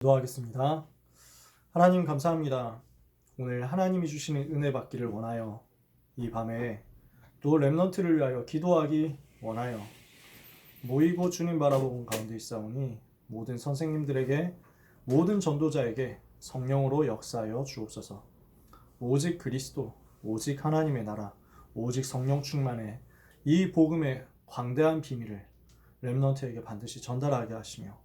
기도하겠습니다. 하나님 감사합니다. 오늘 하나님이 주시는 은혜 받기를 원하여 이 밤에 또 렘넌트를 위하여 기도하기 원하여 모이고 주님 바라보는 가운데 있사오니 모든 선생님들에게 모든 전도자에게 성령으로 역사하여 주옵소서. 오직 그리스도, 오직 하나님의 나라, 오직 성령 충만의 이 복음의 광대한 비밀을 렘넌트에게 반드시 전달하게 하시며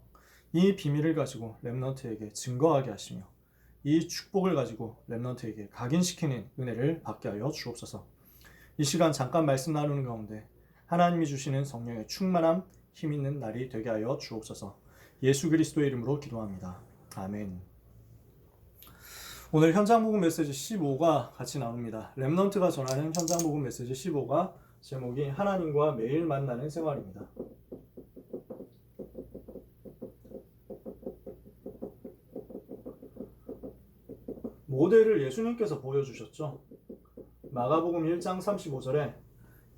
이 비밀을 가지고 렘넌트에게 증거하게 하시며 이 축복을 가지고 렘넌트에게 각인시키는 은혜를 받게 하여 주옵소서. 이 시간 잠깐 말씀 나누는 가운데 하나님이 주시는 성령의 충만함, 힘 있는 날이 되게 하여 주옵소서. 예수 그리스도의 이름으로 기도합니다. 아멘. 오늘 현장복음 메시지 15가 같이 나옵니다. 렘넌트가 전하는 현장복음 메시지 15가 제목이 하나님과 매일 만나는 생활입니다. 모델을 예수님께서 보여주셨죠. 마가복음 1장 35절에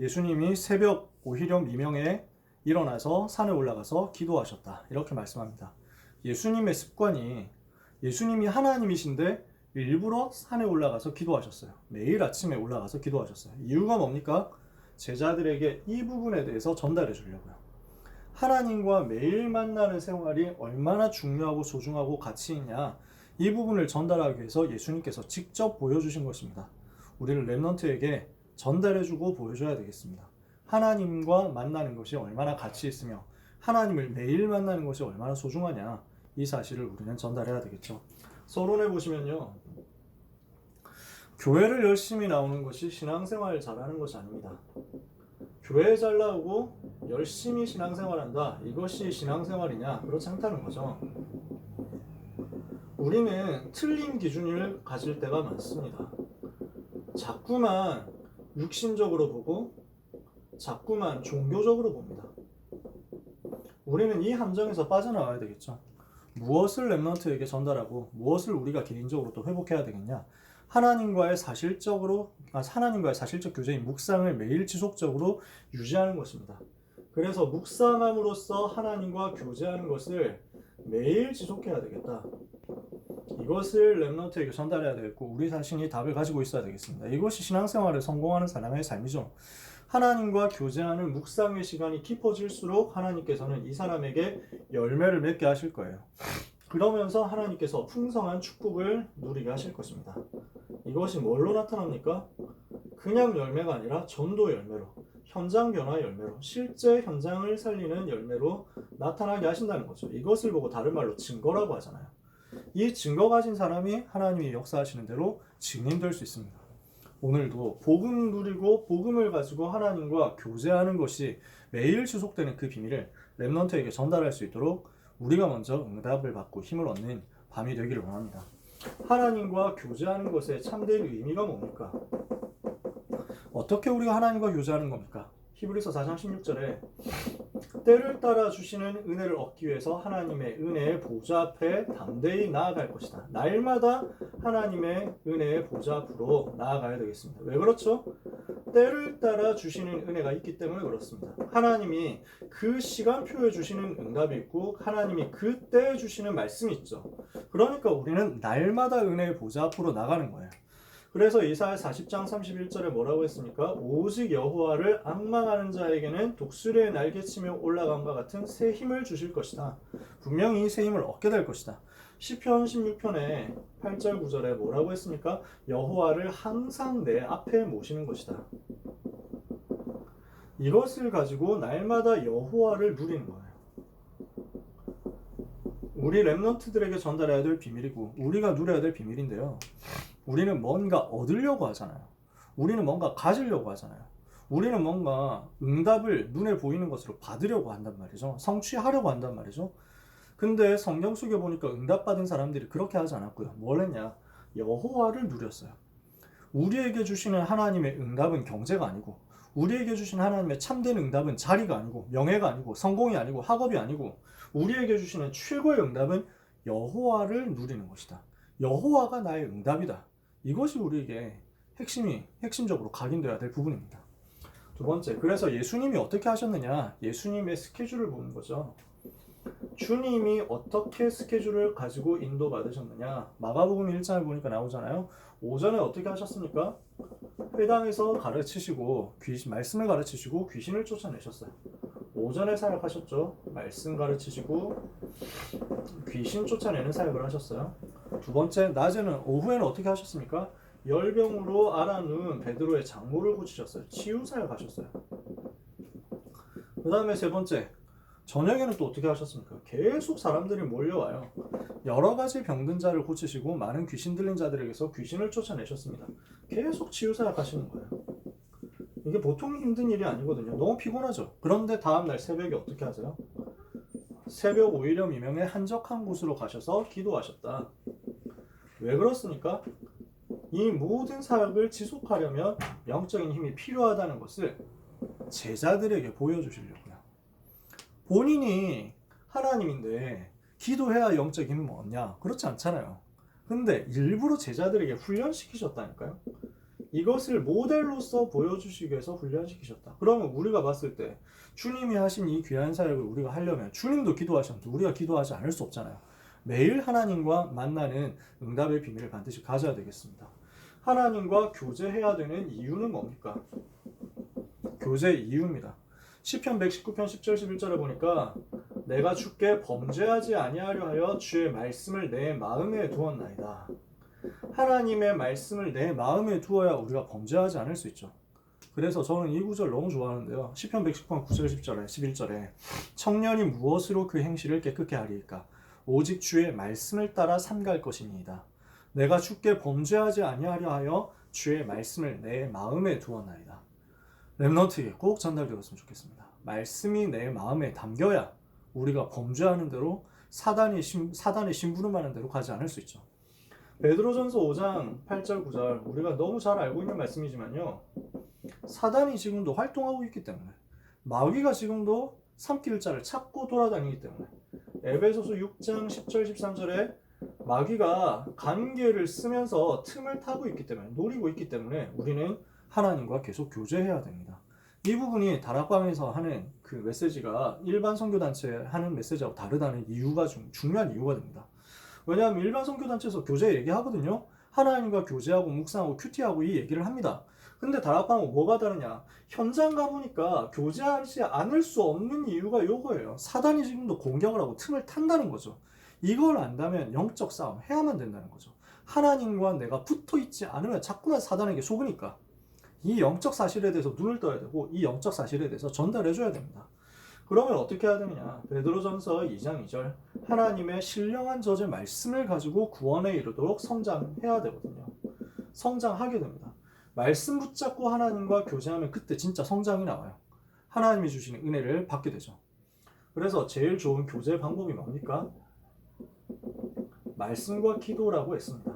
예수님이 새벽 오히려 미명에 일어나서 산에 올라가서 기도하셨다. 이렇게 말씀합니다. 예수님의 습관이 예수님이 하나님이신데 일부러 산에 올라가서 기도하셨어요. 매일 아침에 올라가서 기도하셨어요. 이유가 뭡니까? 제자들에게 이 부분에 대해서 전달해 주려고요. 하나님과 매일 만나는 생활이 얼마나 중요하고 소중하고 가치 있냐, 이 부분을 전달하기 위해서 예수님께서 직접 보여주신 것입니다. 우리는 렘넌트에게 전달해주고 보여줘야 되겠습니다. 하나님과 만나는 것이 얼마나 가치 있으며 하나님을 매일 만나는 것이 얼마나 소중하냐, 이 사실을 우리는 전달해야 되겠죠. 서론에 보시면요, 교회를 열심히 나오는 것이 신앙생활 잘하는 것이 아닙니다. 교회 잘 나오고 열심히 신앙생활한다, 이것이 신앙생활이냐? 그렇지 않다는 거죠. 우리는 틀린 기준을 가질 때가 많습니다. 자꾸만 육신적으로 보고 자꾸만 종교적으로 봅니다. 우리는 이 함정에서 빠져나와야 되겠죠. 무엇을 렘넌트에게 전달하고 무엇을 우리가 개인적으로 또 회복해야 되겠냐? 하나님과의 사실적 교제인 묵상을 매일 지속적으로 유지하는 것입니다. 그래서 묵상함으로써 하나님과 교제하는 것을 매일 지속해야 되겠다. 이것을 렘넌트에게 전달해야 되겠고, 우리 자신이 답을 가지고 있어야 되겠습니다. 이것이 신앙생활을 성공하는 사람의 삶이죠. 하나님과 교제하는 묵상의 시간이 깊어질수록 하나님께서는 이 사람에게 열매를 맺게 하실 거예요. 그러면서 하나님께서 풍성한 축복을 누리게 하실 것입니다. 이것이 뭘로 나타납니까? 그냥 열매가 아니라 전도 열매로, 현장 변화 열매로, 실제 현장을 살리는 열매로 나타나게 하신다는 거죠. 이것을 보고 다른 말로 증거라고 하잖아요. 이 증거 가진 사람이 하나님이 역사하시는 대로 증인될 수 있습니다. 오늘도 복음 누리고 복음을 가지고 하나님과 교제하는 것이 매일 지속되는 그 비밀을 렘넌트에게 전달할 수 있도록 우리가 먼저 응답을 받고 힘을 얻는 밤이 되기를 원합니다. 하나님과 교제하는 것의 참된 의미가 뭡니까? 어떻게 우리가 하나님과 교제하는 겁니까? 히브리서 4장 16절에 때를 따라 주시는 은혜를 얻기 위해서 하나님의 은혜의 보좌 앞에 담대히 나아갈 것이다. 날마다 하나님의 은혜의 보좌 앞으로 나아가야 되겠습니다. 왜 그렇죠? 때를 따라 주시는 은혜가 있기 때문에 그렇습니다. 하나님이 그 시간표에 주시는 응답이 있고 하나님이 그 때에 주시는 말씀이 있죠. 그러니까 우리는 날마다 은혜의 보좌 앞으로 나가는 거예요. 그래서 이사야 40장 31절에 뭐라고 했습니까? 오직 여호와를 앙망하는 자에게는 독수리의 날개치며 올라감과 같은 새 힘을 주실 것이다. 분명히 새 힘을 얻게 될 것이다. 시편 16편의 8절 9절에 뭐라고 했습니까? 여호와를 항상 내 앞에 모시는 것이다. 이것을 가지고 날마다 여호와를 누리는 거예요. 우리 렘넌트들에게 전달해야 될 비밀이고 우리가 누려야 될 비밀인데요, 우리는 뭔가 얻으려고 하잖아요. 우리는 뭔가 가지려고 하잖아요. 우리는 뭔가 응답을 눈에 보이는 것으로 받으려고 한단 말이죠. 성취하려고 한단 말이죠. 근데 성경 속에 보니까 응답받은 사람들이 그렇게 하지 않았고요. 뭘 했냐? 여호와를 누렸어요. 우리에게 주시는 하나님의 응답은 경제가 아니고, 우리에게 주신 하나님의 참된 응답은 자리가 아니고, 명예가 아니고, 성공이 아니고, 학업이 아니고, 우리에게 주시는 최고의 응답은 여호와를 누리는 것이다. 여호와가 나의 응답이다. 이것이 우리에게 핵심적으로 각인되어야 될 부분입니다. 두 번째, 그래서 예수님이 어떻게 하셨느냐? 예수님의 스케줄을 보는 거죠. 주님이 어떻게 스케줄을 가지고 인도받으셨느냐? 마가복음 1장을 보니까 나오잖아요. 오전에 어떻게 하셨습니까? 회당에서 가르치시고 말씀을 가르치시고 귀신을 쫓아내셨어요. 오전에 사역하셨죠. 말씀 가르치시고 귀신 쫓아내는 사역을 하셨어요. 두 번째, 낮에는 오후에는 어떻게 하셨습니까? 열병으로 앓아누운 베드로의 장모를 고치셨어요. 치유 사역하셨어요. 그 다음에 세 번째, 저녁에는 또 어떻게 하셨습니까? 계속 사람들이 몰려와요. 여러 가지 병든 자를 고치시고 많은 귀신 들린 자들에게서 귀신을 쫓아내셨습니다. 계속 치유 사역하시는 거예요. 이게 보통 힘든 일이 아니거든요. 너무 피곤하죠. 그런데 다음날 새벽에 어떻게 하세요? 새벽 오히려 미명에 한적한 곳으로 가셔서 기도하셨다. 왜 그렇습니까? 이 모든 사역을 지속하려면 영적인 힘이 필요하다는 것을 제자들에게 보여주시려고요. 본인이 하나님인데 기도해야 영적인 힘은 없냐? 그렇지 않잖아요. 근데 일부러 제자들에게 훈련시키셨다니까요. 이것을 모델로서 보여주시기 위해서 훈련시키셨다. 그러면 우리가 봤을 때 주님이 하신 이 귀한 사역을 우리가 하려면 주님도 기도하셨는데 우리가 기도하지 않을 수 없잖아요. 매일 하나님과 만나는 응답의 비밀을 반드시 가져야 되겠습니다. 하나님과 교제해야 되는 이유는 뭡니까? 교제 이유입니다. 시편 119편 10절 11절에 보니까 내가 주께 범죄하지 아니하려 하여 주의 말씀을 내 마음에 두었나이다. 하나님의 말씀을 내 마음에 두어야 우리가 범죄하지 않을 수 있죠. 그래서 저는 이 구절 너무 좋아하는데요. 시편 119편 9절 10절에 11절에 청년이 무엇으로 그 행실을 깨끗게 하리이까? 오직 주의 말씀을 따라 삼갈 것이니이다. 내가 주께 범죄하지 아니하려 하여 주의 말씀을 내 마음에 두었나이다. 랩넌트에게 꼭 전달되었으면 좋겠습니다. 말씀이 내 마음에 담겨야 우리가 범죄하는 대로 사단의 심부름하는 대로 가지 않을 수 있죠. 베드로전서 5장 8절 9절 우리가 너무 잘 알고 있는 말씀이지만요. 사단이 지금도 활동하고 있기 때문에 마귀가 지금도 삼킬 자를 찾고 돌아다니기 때문에 에베소서 6장 10절 13절에 마귀가 관계를 쓰면서 틈을 타고 있기 때문에 노리고 있기 때문에 우리는 하나님과 계속 교제해야 됩니다. 이 부분이 다락방에서 하는 그 메시지가 일반 선교단체 하는 메시지하고 다르다는 이유가 중요한 이유가 됩니다. 왜냐하면 일반 선교단체에서 교제 얘기하거든요. 하나님과 교제하고 묵상하고 큐티하고 이 얘기를 합니다. 근데 다락방은 뭐가 다르냐? 현장 가보니까 교제하지 않을 수 없는 이유가 요거예요. 사단이 지금도 공격을 하고 틈을 탄다는 거죠. 이걸 안다면 영적 싸움 해야만 된다는 거죠. 하나님과 내가 붙어있지 않으면 자꾸만 사단에게 속으니까 이 영적 사실에 대해서 눈을 떠야 되고 이 영적 사실에 대해서 전달해줘야 됩니다. 그러면 어떻게 해야 되느냐? 베드로전서 2장 2절 하나님의 신령한 젖의 말씀을 가지고 구원에 이르도록 성장해야 되거든요. 성장하게 됩니다. 말씀 붙잡고 하나님과 교제하면 그때 진짜 성장이 나와요. 하나님이 주시는 은혜를 받게 되죠. 그래서 제일 좋은 교제 방법이 뭡니까? 말씀과 기도라고 했습니다.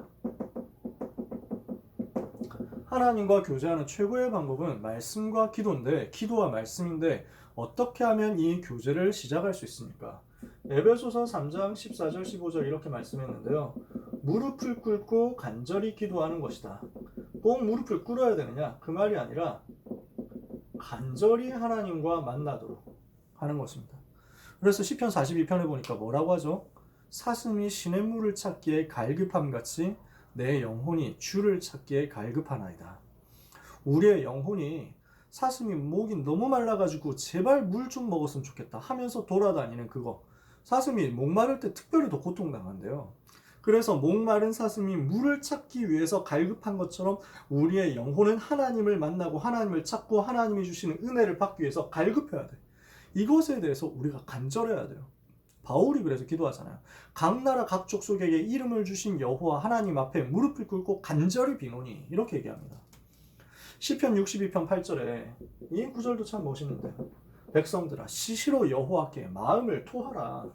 하나님과 교제하는 최고의 방법은 말씀과 기도인데, 기도와 말씀인데 어떻게 하면 이 교제를 시작할 수 있습니까? 에베소서 3장 14절 15절 이렇게 말씀했는데요. 무릎을 꿇고 간절히 기도하는 것이다. 꼭 무릎을 꿇어야 되느냐? 그 말이 아니라 간절히 하나님과 만나도록 하는 것입니다. 그래서 시편 42편에 보니까 뭐라고 하죠? 사슴이 시냇물을 찾기에 갈급함같이 내 영혼이 주를 찾기에 갈급하나이다. 우리의 영혼이 사슴이 목이 너무 말라가지고 제발 물 좀 먹었으면 좋겠다 하면서 돌아다니는 그거. 사슴이 목마를 때 특별히 더 고통당한대요. 그래서 목마른 사슴이 물을 찾기 위해서 갈급한 것처럼 우리의 영혼은 하나님을 만나고 하나님을 찾고 하나님이 주시는 은혜를 받기 위해서 갈급해야 돼. 이것에 대해서 우리가 간절해야 돼요. 바울이 그래서 기도하잖아요. 각 나라 각 족속에게 이름을 주신 여호와 하나님 앞에 무릎을 꿇고 간절히 비노니 이렇게 얘기합니다. 시편 62편 8절에 이 구절도 참 멋있는데 백성들아 시시로 여호와께 마음을 토하라.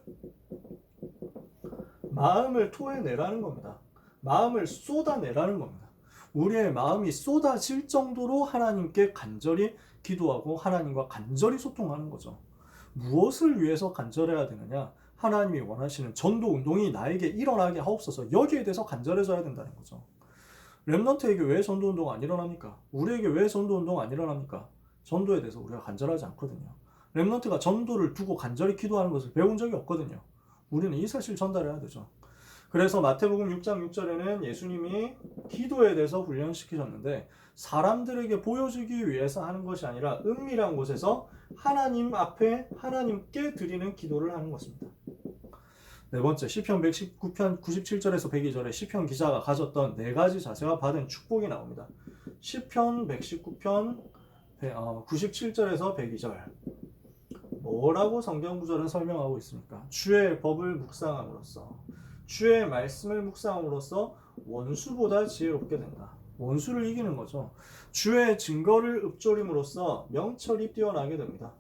마음을 토해내라는 겁니다. 마음을 쏟아내라는 겁니다. 우리의 마음이 쏟아질 정도로 하나님께 간절히 기도하고 하나님과 간절히 소통하는 거죠. 무엇을 위해서 간절해야 되느냐? 하나님이 원하시는 전도 운동이 나에게 일어나게 하옵소서. 여기에 대해서 간절해져야 된다는 거죠. 렘넌트에게 왜 전도 운동 안 일어납니까? 우리에게 왜 전도 운동 안 일어납니까? 전도에 대해서 우리가 간절하지 않거든요. 렘넌트가 전도를 두고 간절히 기도하는 것을 배운 적이 없거든요. 우리는 이 사실을 전달해야 되죠. 그래서 마태복음 6장 6절에는 예수님이 기도에 대해서 훈련시키셨는데 사람들에게 보여주기 위해서 하는 것이 아니라 은밀한 곳에서 하나님 앞에 하나님께 드리는 기도를 하는 것입니다. 네 번째, 시편 119편 97절에서 102절에 시편 기자가 가졌던 네 가지 자세와 받은 축복이 나옵니다. 시편 119편 97절에서 102절 뭐라고 성경 구절은 설명하고 있습니까? 주의 법을 묵상함으로써 주의 말씀을 묵상함으로써 원수보다 지혜롭게 된다. 원수를 이기는 거죠. 주의 증거를 읊조림으로써 명철이 뛰어나게 됩니다.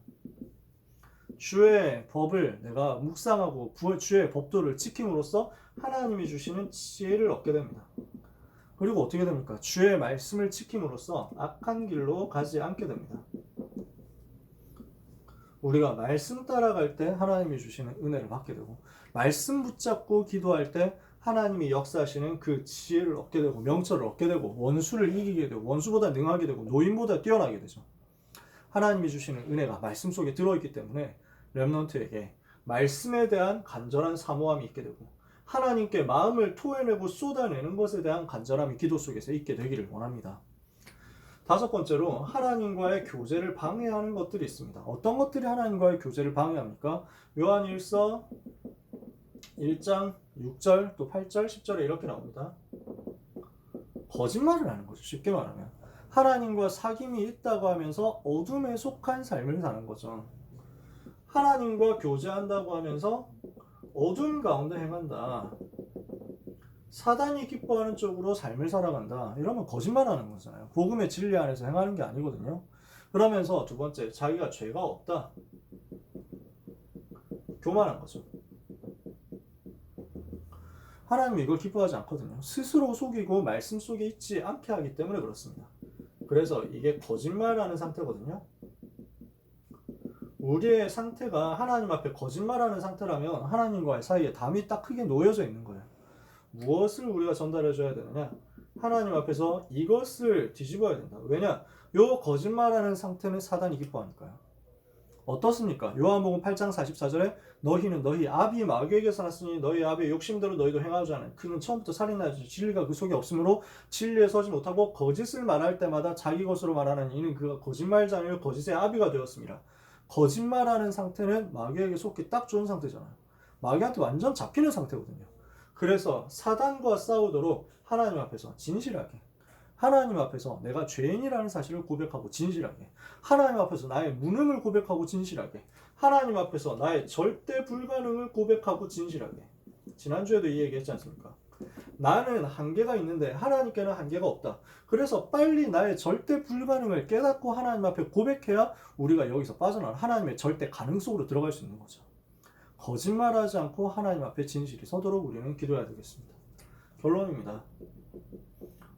주의 법을 내가 묵상하고 주의 법도를 지킴으로써 하나님이 주시는 지혜를 얻게 됩니다. 그리고 어떻게 됩니까? 주의 말씀을 지킴으로써 악한 길로 가지 않게 됩니다. 우리가 말씀 따라갈 때 하나님이 주시는 은혜를 받게 되고 말씀 붙잡고 기도할 때 하나님이 역사하시는 그 지혜를 얻게 되고 명철을 얻게 되고 원수를 이기게 되고 원수보다 능하게 되고 노인보다 뛰어나게 되죠. 하나님이 주시는 은혜가 말씀 속에 들어있기 때문에 렘넌트에게 말씀에 대한 간절한 사모함이 있게 되고 하나님께 마음을 토해내고 쏟아내는 것에 대한 간절함이 기도 속에서 있게 되기를 원합니다. 다섯 번째로 하나님과의 교제를 방해하는 것들이 있습니다. 어떤 것들이 하나님과의 교제를 방해합니까? 요한일서 1장 6절 또 8절 10절에 이렇게 나옵니다. 거짓말을 하는 거죠. 쉽게 말하면 하나님과 사귐이 있다고 하면서 어둠에 속한 삶을 사는 거죠. 하나님과 교제한다고 하면서 어둠 가운데 행한다. 사단이 기뻐하는 쪽으로 삶을 살아간다. 이러면 거짓말하는 거잖아요. 복음의 진리 안에서 행하는 게 아니거든요. 그러면서 두 번째, 자기가 죄가 없다. 교만한 거죠. 하나님이 이걸 기뻐하지 않거든요. 스스로 속이고 말씀 속에 있지 않게 하기 때문에 그렇습니다. 그래서 이게 거짓말하는 상태거든요. 우리의 상태가 하나님 앞에 거짓말하는 상태라면 하나님과의 사이에 담이 딱 크게 놓여져 있는 거예요. 무엇을 우리가 전달해 줘야 되느냐? 하나님 앞에서 이것을 뒤집어야 된다. 왜냐? 요 거짓말하는 상태는 사단이 기뻐하니까요. 어떻습니까? 요한복음 8장 44절에 너희는 너희 아비 마귀에게서 났으니 너희 아비의 욕심대로 너희도 행하지 않은 그는 처음부터 살인하지 진리가 그 속에 없으므로 진리에 서지 못하고 거짓을 말할 때마다 자기 것으로 말하는 이는 그가 거짓말자요 거짓의 아비가 되었습니다. 거짓말하는 상태는 마귀에게 속기 딱 좋은 상태잖아요. 마귀한테 완전 잡히는 상태거든요. 그래서 사단과 싸우도록 하나님 앞에서 진실하게 하나님 앞에서 내가 죄인이라는 사실을 고백하고 진실하게 하나님 앞에서 나의 무능을 고백하고 진실하게 하나님 앞에서 나의 절대 불가능을 고백하고 진실하게 지난주에도 이 얘기 했지 않습니까? 나는 한계가 있는데 하나님께는 한계가 없다. 그래서 빨리 나의 절대 불가능을 깨닫고 하나님 앞에 고백해야 우리가 여기서 빠져나와 하나님의 절대 가능 속으로 들어갈 수 있는 거죠. 거짓말하지 않고 하나님 앞에 진실이 서도록 우리는 기도해야 되겠습니다. 결론입니다.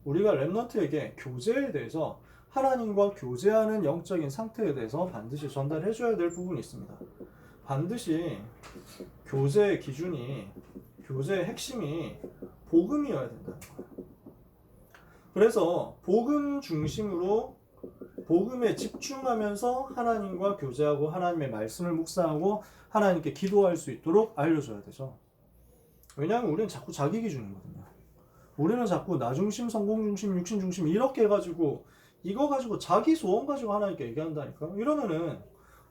우리가 렘넌트에게 교제에 대해서 하나님과 교제하는 영적인 상태에 대해서 반드시 전달해 줘야 될 부분이 있습니다. 반드시 교제의 기준이 교제의 핵심이 복음이어야 된다는 거예요. 그래서 복음 중심으로 복음에 집중하면서 하나님과 교제하고 하나님의 말씀을 묵상하고 하나님께 기도할 수 있도록 알려줘야 되죠. 왜냐하면 우리는 자꾸 자기 기준이거든요. 우리는 자꾸 나 중심, 성공 중심, 육신 중심 이렇게 해가지고 이거 가지고 자기 소원 가지고 하나님께 얘기한다니까. 이러면은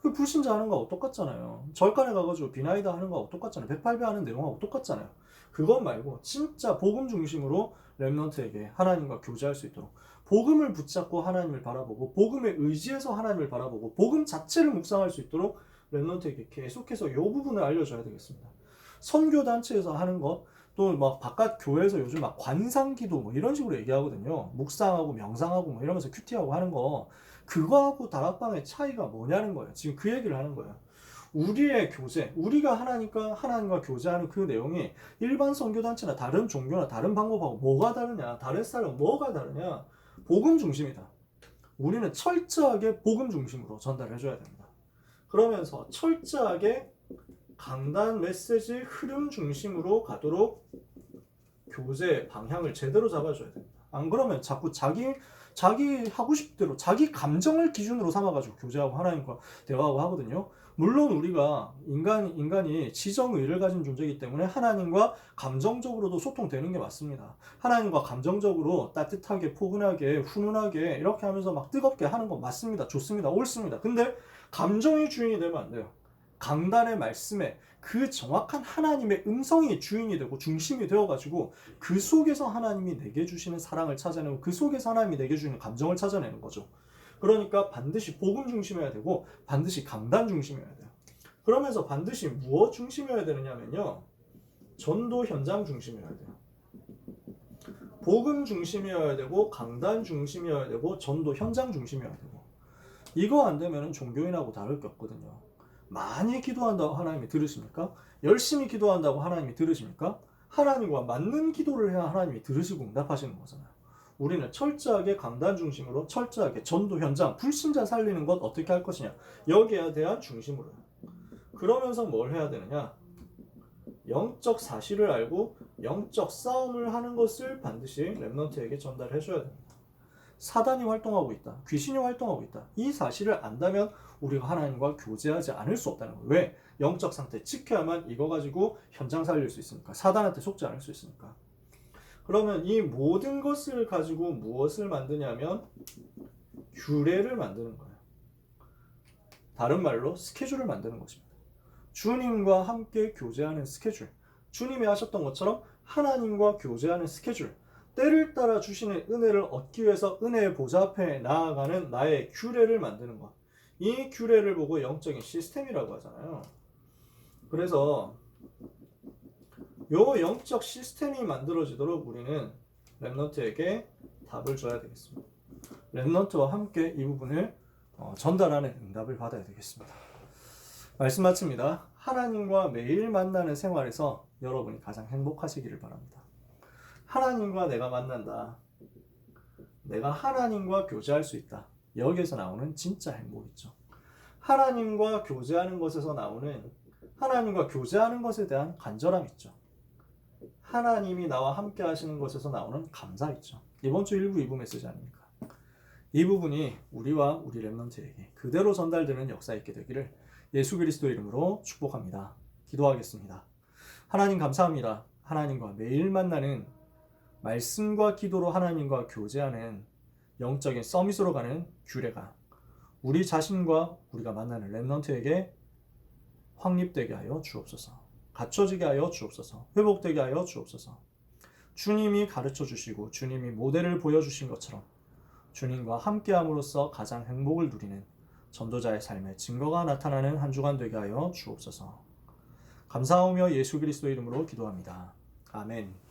그 불신자 하는 거하고 똑같잖아요. 절간에 가가지고 비나이다 하는 거하고 똑같잖아요. 108배 하는 내용하고 똑같잖아요. 그것 말고 진짜 복음 중심으로 렘넌트에게 하나님과 교제할 수 있도록 복음을 붙잡고 하나님을 바라보고 복음에 의지해서 하나님을 바라보고 복음 자체를 묵상할 수 있도록 렘넌트에게 계속해서 이 부분을 알려줘야 되겠습니다. 선교단체에서 하는 것 또 막 바깥 교회에서 요즘 막 관상기도 뭐 이런 식으로 얘기하거든요. 묵상하고 명상하고 뭐 이러면서 큐티하고 하는 거 그거하고 다락방의 차이가 뭐냐는 거예요. 지금 그 얘기를 하는 거예요. 우리의 교제, 우리가 하나님과 교제하는 그 내용이 일반 선교단체나 다른 종교나 다른 방법하고 뭐가 다르냐, 다른 스타일은 뭐가 다르냐, 복음 중심이다. 우리는 철저하게 복음 중심으로 전달해줘야 됩니다. 그러면서 철저하게 강단 메시지 흐름 중심으로 가도록 교제 방향을 제대로 잡아줘야 됩니다. 안 그러면 자꾸 자기 자기 하고 싶은 대로 자기 감정을 기준으로 삼아가지고 교제하고 하나님과 대화하고 하거든요. 물론 우리가 인간이 지정의를 가진 존재이기 때문에 하나님과 감정적으로도 소통되는 게 맞습니다. 하나님과 감정적으로 따뜻하게, 포근하게, 훈훈하게 이렇게 하면서 막 뜨겁게 하는 건 맞습니다. 좋습니다. 옳습니다. 근데 감정이 주인이 되면 안 돼요. 강단의 말씀에 그 정확한 하나님의 음성이 주인이 되고 중심이 되어가지고 그 속에서 하나님이 내게 주시는 사랑을 찾아내고 그 속에서 하나님이 내게 주시는 감정을 찾아내는 거죠. 그러니까 반드시 복음 중심이어야 되고 반드시 강단 중심이어야 돼요. 그러면서 반드시 무엇 중심이어야 되느냐면요. 전도 현장 중심이어야 돼요. 복음 중심이어야 되고 강단 중심이어야 되고 전도 현장 중심이어야 되고 이거 안 되면 종교인하고 다를 게 없거든요. 많이 기도한다고 하나님이 들으십니까? 열심히 기도한다고 하나님이 들으십니까? 하나님과 맞는 기도를 해야 하나님이 들으시고 응답하시는 거잖아요. 우리는 철저하게 강단 중심으로 철저하게 전도 현장, 불신자 살리는 것 어떻게 할 것이냐 여기에 대한 중심으로 그러면서 뭘 해야 되느냐 영적 사실을 알고 영적 싸움을 하는 것을 반드시 렘넌트에게 전달해 줘야 됩니다. 사단이 활동하고 있다. 귀신이 활동하고 있다. 이 사실을 안다면 우리가 하나님과 교제하지 않을 수 없다는 거예요. 왜? 영적 상태 지켜야만 이거 가지고 현장 살릴 수 있으니까. 사단한테 속지 않을 수 있으니까. 그러면 이 모든 것을 가지고 무엇을 만드냐면 규례를 만드는 거예요. 다른 말로 스케줄을 만드는 것입니다. 주님과 함께 교제하는 스케줄. 주님이 하셨던 것처럼 하나님과 교제하는 스케줄. 때를 따라 주시는 은혜를 얻기 위해서 은혜의 보좌 앞에 나아가는 나의 규례를 만드는 것. 이 규례를 보고 영적인 시스템이라고 하잖아요. 그래서 요 영적 시스템이 만들어지도록 우리는 렘넌트에게 답을 줘야 되겠습니다. 렘넌트와 함께 이 부분을 전달하는 응답을 받아야 되겠습니다. 말씀 마칩니다. 하나님과 매일 만나는 생활에서 여러분이 가장 행복하시기를 바랍니다. 하나님과 내가 만난다. 내가 하나님과 교제할 수 있다. 여기에서 나오는 진짜 행복이죠. 하나님과 교제하는 것에서 나오는 하나님과 교제하는 것에 대한 간절함 있죠. 하나님이 나와 함께 하시는 것에서 나오는 감사 있죠. 이번 주 1부 2부 메시지 아닙니까? 이 부분이 우리와 우리 렘넌트에게 그대로 전달되는 역사 있게 되기를 예수 그리스도 이름으로 축복합니다. 기도하겠습니다. 하나님 감사합니다. 하나님과 매일 만나는 말씀과 기도로 하나님과 교제하는 영적인 서밋으로 가는 규례가 우리 자신과 우리가 만나는 렘넌트에게 확립되게 하여 주옵소서. 갖춰지게 하여 주옵소서. 회복되게 하여 주옵소서. 주님이 가르쳐 주시고 주님이 모델을 보여주신 것처럼 주님과 함께함으로써 가장 행복을 누리는 전도자의 삶의 증거가 나타나는 한 주간 되게 하여 주옵소서. 감사하며 예수 그리스도 이름으로 기도합니다. 아멘.